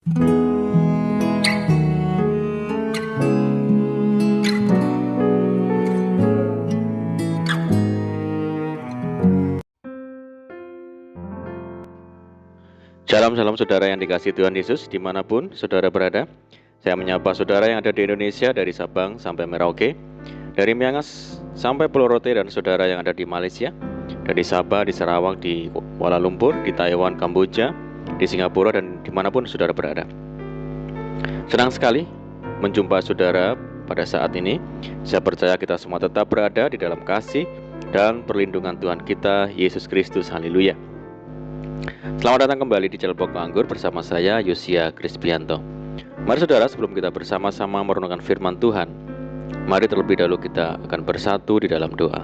Shalom saudara yang dikasihi Tuhan Yesus dimanapun saudara berada. Saya menyapa saudara yang ada di Indonesia dari Sabang sampai Merauke, dari Miangas sampai Pulau Rote, dan saudara yang ada di Malaysia, dari Sabah, di Sarawak, di Kuala Lumpur, di Taiwan, Kamboja, di Singapura, dan dimanapun saudara berada. Senang sekali menjumpai saudara pada saat ini. Saya percaya kita semua tetap berada di dalam kasih dan perlindungan Tuhan kita Yesus Kristus. Haleluya. Selamat datang kembali di channel Pokok Anggur bersama saya Yosia Krispianto. Mari saudara, sebelum kita bersama-sama merenungkan firman Tuhan, mari terlebih dahulu kita akan bersatu di dalam doa.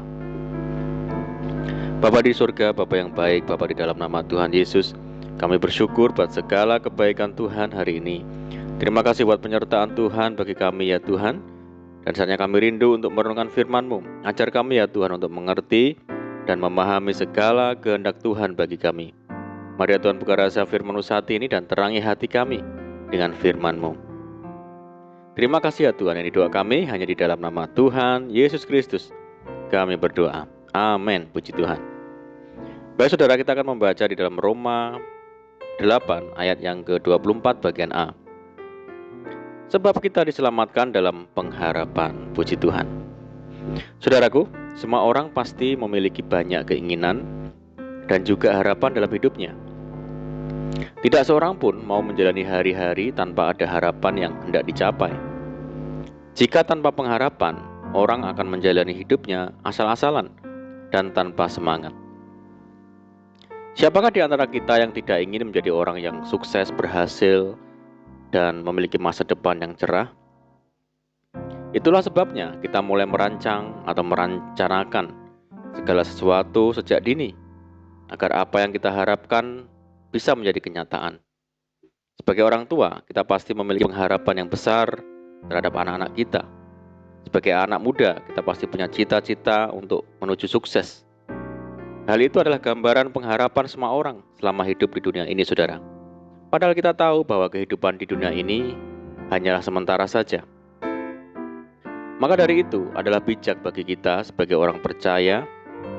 Bapa di surga, Bapa yang baik, Bapa di dalam nama Tuhan Yesus, kami bersyukur buat segala kebaikan Tuhan hari ini. Terima kasih buat penyertaan Tuhan bagi kami ya Tuhan. Dan saatnya kami rindu untuk merenungkan firman-Mu. Ajar kami ya Tuhan untuk mengerti dan memahami segala kehendak Tuhan bagi kami. Mari ya Tuhan, buka rasa firman-Mu saat ini dan terangi hati kami dengan firman-Mu. Terima kasih ya Tuhan, ini doa kami hanya di dalam nama Tuhan Yesus Kristus kami berdoa. Amin, puji Tuhan. Baik saudara, kita akan membaca di dalam Roma 8 ayat yang ke-24 bagian A. Sebab kita diselamatkan dalam pengharapan, puji Tuhan. Saudaraku, semua orang pasti memiliki banyak keinginan dan juga harapan dalam hidupnya. Tidak seorang pun mau menjalani hari-hari tanpa ada harapan yang hendak dicapai. Jika tanpa pengharapan, orang akan menjalani hidupnya asal-asalan dan tanpa semangat. Siapakah di antara kita yang tidak ingin menjadi orang yang sukses, berhasil, dan memiliki masa depan yang cerah? Itulah sebabnya kita mulai merancang atau merencanakan segala sesuatu sejak dini, agar apa yang kita harapkan bisa menjadi kenyataan. Sebagai orang tua, kita pasti memiliki pengharapan yang besar terhadap anak-anak kita. Sebagai anak muda, kita pasti punya cita-cita untuk menuju sukses. Hal itu adalah gambaran pengharapan semua orang selama hidup di dunia ini, saudara. Padahal kita tahu bahwa kehidupan di dunia ini hanyalah sementara saja. Maka dari itu adalah bijak bagi kita sebagai orang percaya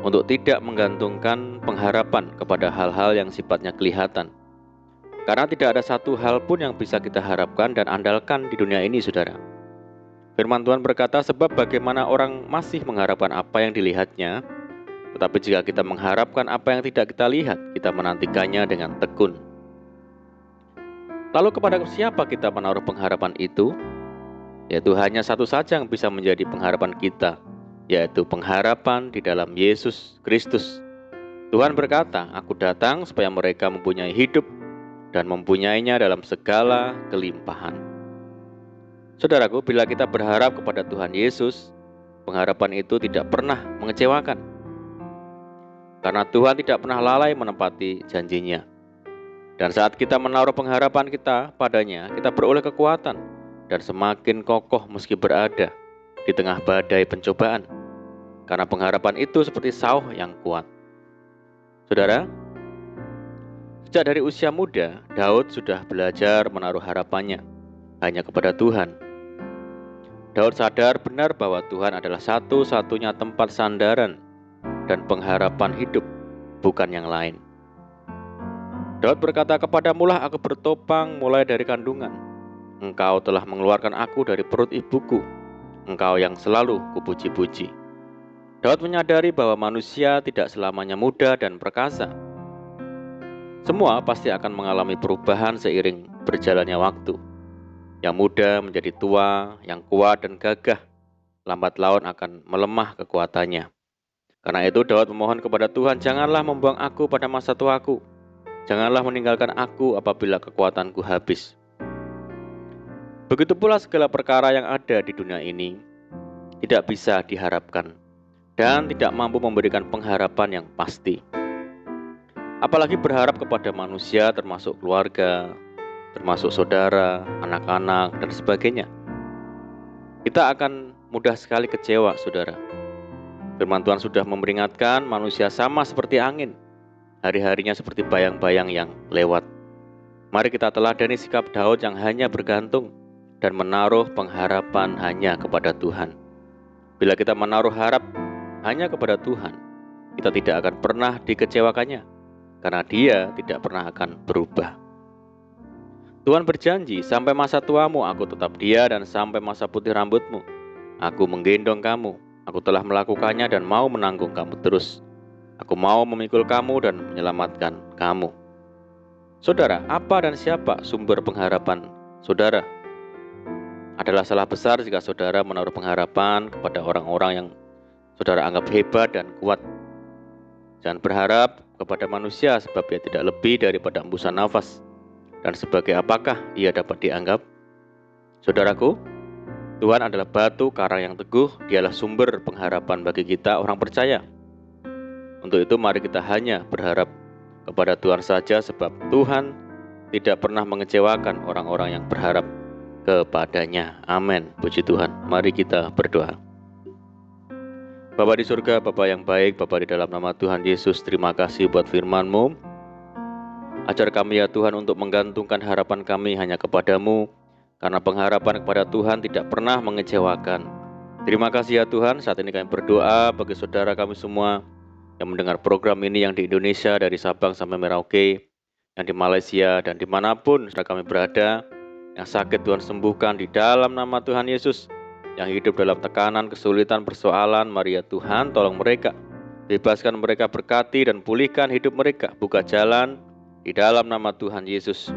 untuk tidak menggantungkan pengharapan kepada hal-hal yang sifatnya kelihatan. Karena tidak ada satu hal pun yang bisa kita harapkan dan andalkan di dunia ini, saudara. Firman Tuhan berkata, sebab bagaimana orang masih mengharapkan apa yang dilihatnya, tetapi jika kita mengharapkan apa yang tidak kita lihat, kita menantikannya dengan tekun. Lalu kepada siapa kita menaruh pengharapan itu? Yaitu hanya satu saja yang bisa menjadi pengharapan kita, yaitu pengharapan di dalam Yesus Kristus. Tuhan berkata, aku datang supaya mereka mempunyai hidup dan mempunyainya dalam segala kelimpahan. Saudaraku, bila kita berharap kepada Tuhan Yesus, pengharapan itu tidak pernah mengecewakan. Karena Tuhan tidak pernah lalai menepati janjinya. Dan saat kita menaruh pengharapan kita padanya, kita beroleh kekuatan dan semakin kokoh meski berada di tengah badai pencobaan. Karena pengharapan itu seperti sauh yang kuat. Saudara, sejak dari usia muda, Daud sudah belajar menaruh harapannya hanya kepada Tuhan. Daud sadar benar bahwa Tuhan adalah satu-satunya tempat sandaran dan pengharapan hidup, bukan yang lain. Daud berkata, kepadamulah aku bertopang mulai dari kandungan. Engkau telah mengeluarkan aku dari perut ibuku. Engkau yang selalu kupuji-puji. Daud menyadari bahwa manusia tidak selamanya muda dan perkasa. Semua pasti akan mengalami perubahan seiring berjalannya waktu. Yang muda menjadi tua, yang kuat dan gagah, lambat laun akan melemah kekuatannya. Karena itu Daud memohon kepada Tuhan, janganlah membuang aku pada masa tuaku. Janganlah meninggalkan aku apabila kekuatanku habis. Begitu pula segala perkara yang ada di dunia ini tidak bisa diharapkan dan tidak mampu memberikan pengharapan yang pasti. Apalagi berharap kepada manusia termasuk keluarga, termasuk saudara, anak-anak, dan sebagainya. Kita akan mudah sekali kecewa, saudara. Firman Tuhan sudah memperingatkan manusia sama seperti angin. Hari-harinya seperti bayang-bayang yang lewat. Mari kita teladani sikap Daud yang hanya bergantung dan menaruh pengharapan hanya kepada Tuhan. Bila kita menaruh harap hanya kepada Tuhan, kita tidak akan pernah dikecewakannya, karena Dia tidak pernah akan berubah. Tuhan berjanji, sampai masa tuamu aku tetap Dia, dan sampai masa putih rambutmu aku menggendong kamu. Aku telah melakukannya dan mau menanggung kamu terus. Aku mau memikul kamu dan menyelamatkan kamu. Saudara, apa dan siapa sumber pengharapan saudara? Adalah salah besar jika saudara menaruh pengharapan kepada orang-orang yang saudara anggap hebat dan kuat. Jangan berharap kepada manusia, sebab ia tidak lebih daripada embusan nafas. Dan sebagai apakah ia dapat dianggap? Saudaraku, Tuhan adalah batu karang yang teguh. Dialah sumber pengharapan bagi kita orang percaya. Untuk itu mari kita hanya berharap kepada Tuhan saja, sebab Tuhan tidak pernah mengecewakan orang-orang yang berharap kepadanya. Amin. Puji Tuhan. Mari kita berdoa. Bapa di surga, Bapa yang baik, Bapa di dalam nama Tuhan Yesus, terima kasih buat firman-Mu. Ajar kami ya Tuhan untuk menggantungkan harapan kami hanya kepadamu, karena pengharapan kepada Tuhan tidak pernah mengecewakan. Terima kasih ya Tuhan. Saat ini kami berdoa bagi saudara kami semua yang mendengar program ini, yang di Indonesia dari Sabang sampai Merauke, yang di Malaysia dan dimanapun saudara kami berada. Yang sakit Tuhan sembuhkan di dalam nama Tuhan Yesus. Yang hidup dalam tekanan, kesulitan, persoalan, mari ya Tuhan tolong mereka. Bebaskan mereka, berkati dan pulihkan hidup mereka. Buka jalan di dalam nama Tuhan Yesus.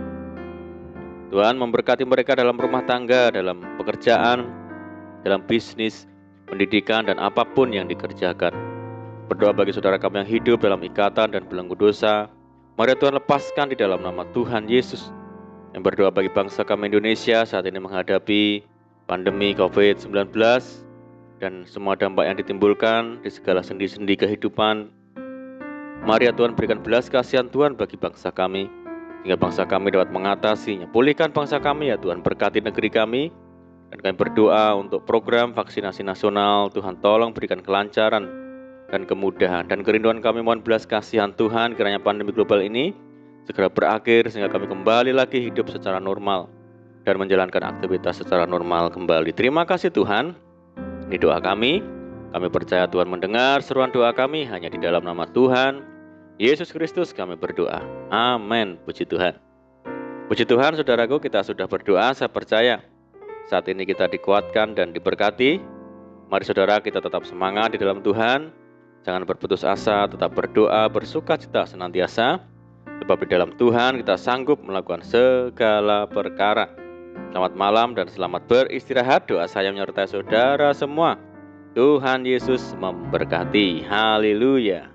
Tuhan memberkati mereka dalam rumah tangga, dalam pekerjaan, dalam bisnis, pendidikan, dan apapun yang dikerjakan. Berdoa bagi saudara kami yang hidup dalam ikatan dan belenggu dosa. Mari Tuhan lepaskan di dalam nama Tuhan Yesus. Yang berdoa bagi bangsa kami Indonesia saat ini menghadapi pandemi COVID-19 dan semua dampak yang ditimbulkan di segala sendi-sendi kehidupan. Mari ya Tuhan berikan belas kasihan Tuhan bagi bangsa kami, sehingga bangsa kami dapat mengatasinya. Pulihkan bangsa kami ya Tuhan, berkati negeri kami. Dan kami berdoa untuk program vaksinasi nasional. Tuhan tolong berikan kelancaran dan kemudahan. Dan kerinduan kami mohon belas kasihan Tuhan, kiranya pandemi global ini segera berakhir, sehingga kami kembali lagi hidup secara normal dan menjalankan aktivitas secara normal kembali. Terima kasih Tuhan. Ini doa kami. Kami percaya Tuhan mendengar seruan doa kami. Hanya di dalam nama Tuhan Yesus Kristus kami berdoa. Amin. Puji Tuhan. Puji Tuhan, saudaraku, kita sudah berdoa. Saya percaya saat ini kita dikuatkan dan diberkati. Mari saudara, kita tetap semangat di dalam Tuhan. Jangan berputus asa, tetap berdoa, bersukacita senantiasa. Sebab di dalam Tuhan kita sanggup melakukan segala perkara. Selamat malam dan selamat beristirahat. Doa saya menyertai saudara semua. Tuhan Yesus memberkati. Haleluya.